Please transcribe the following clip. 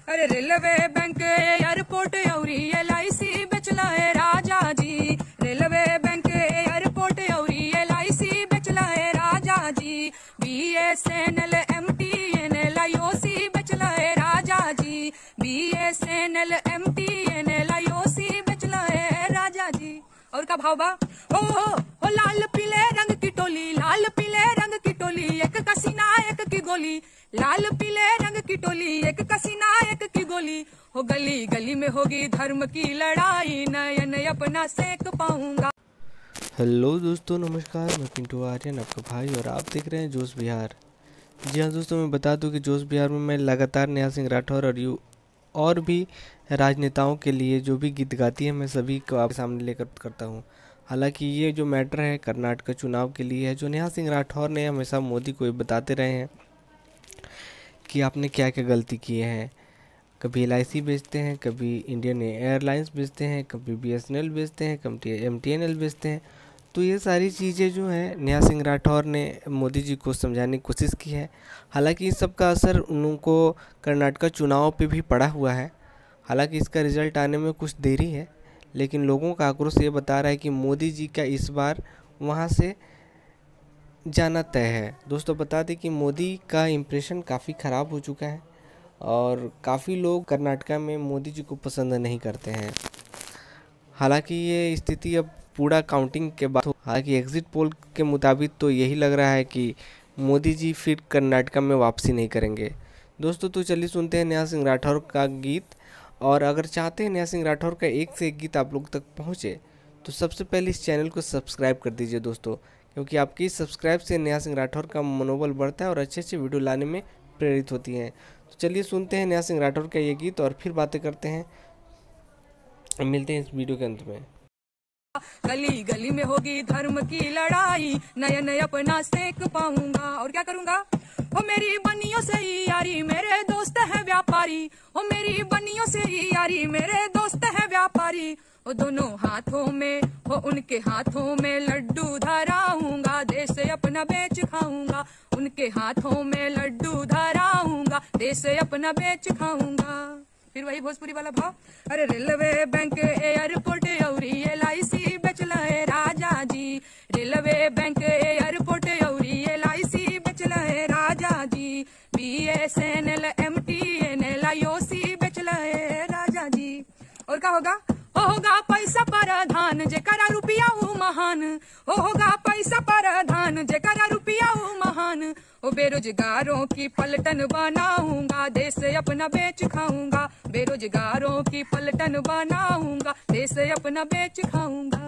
अरे railway bank airport और LIC बेचला है राजा जी। रेलवे बैंक एयरपोर्ट और LIC बेचला है राजा जी। BSNL MTNL IOC बेचला है राजा जी। BSNL MTNL IOC बेचला है राजा जी। और का भाव बा? ओ लाल पीले रंग की टोली, लाल पीले रंग की टोली, एक का सीना एक की गोली। लाल पीले रंग की टोली, एक का सीना एक की गोली। हो गली गली में होगी धर्म की लड़ाई, नयन अपना सेक पाऊंगा। हेलो दोस्तों, नमस्कार। मैं पिंटू आर्यन, आपका भाई, और आप देख रहे हैं जोश बिहार। जी हाँ दोस्तों, मैं बता दूं कि जोश बिहार में मैं लगातार नेहा सिंह राठौर और भी राजनेताओं के लिए जो भी गीत गाती है, मैं सभी को आपके सामने लेकर करता हूँ। हालांकि ये जो मैटर है कर्नाटक चुनाव के लिए है, जो नेहा सिंह राठौर ने हमेशा मोदी को ये बताते रहे हैं कि आपने क्या क्या गलती किए हैं। कभी LIC बेचते हैं, कभी इंडियन एयरलाइंस बेचते हैं, कभी BSNL बेचते हैं, कभी MTNL बेचते हैं। तो ये सारी चीज़ें जो हैं नेहा सिंह राठौर ने मोदी जी को समझाने की कोशिश की है। हालांकि इस सब का असर उनको कर्नाटक चुनाव पे भी पड़ा हुआ है। हालांकि इसका रिज़ल्ट आने में कुछ देरी है, लेकिन लोगों का आक्रोश ये बता रहा है कि मोदी जी का इस बार वहाँ से जाना तय है। दोस्तों बता दें कि मोदी का इम्प्रेशन काफ़ी ख़राब हो चुका है और काफ़ी लोग कर्नाटक में मोदी जी को पसंद नहीं करते हैं। हालांकि ये स्थिति अब पूरा काउंटिंग के बाद, हालांकि एग्जिट पोल के मुताबिक तो यही लग रहा है कि मोदी जी फिर कर्नाटक में वापसी नहीं करेंगे। दोस्तों तो चलिए सुनते हैं नेहा सिंह राठौर का गीत। और अगर चाहते हैं नेहा सिंह राठौर का एक से एक गीत आप लोग तक पहुँचे, तो सबसे पहले इस चैनल को सब्सक्राइब कर दीजिए दोस्तों, क्योंकि आपकी सब्सक्राइब से नेहा सिंह राठौर का मनोबल बढ़ता है और अच्छे अच्छे वीडियो लाने में प्रेरित होती हैं। तो चलिए सुनते हैं नेहा सिंह राठौर का ये गीत और फिर बातें करते हैं। मिलते हैं इस वीडियो के अंत में। गली गली में होगी धर्म की लड़ाई, नयन अपना सेक पाऊंगा। और क्या करूंगा? ओ मेरी बनियों से ही यारी, मेरे दोस्त है व्यापारी। ओ मेरी बनियों से ही यारी, मेरे दोस्त है व्यापारी। ओ दोनों हाथों में हो उनके हाथों में लड्डू धराऊंगा, देश अपना बेच खाऊंगा। उनके हाथों में लड्डू धराऊंगा, देश अपना बेच खाऊंगा। फिर वही भोजपुरी वाला भाव। अरे रेलवे बैंक एयरपोर्ट और LIC बेचला है राजा जी। रेलवे बैंक एयरपोर्ट और LIC बेचला है राजा जी। BSNL MTNL IOC बेचला है राजा जी। और क्या होगा? होगा पैसा प्रधान, जेकरा रुपया हूँ महान। होगा पैसा प्रधान, जेकरा रुपया हूँ महान। ओ बेरोजगारों की पलटन बनाऊंगा, देश अपना बेच खाऊंगा। बेरोजगारों की पलटन बनाऊंगा, देश अपना बेच खाऊंगा।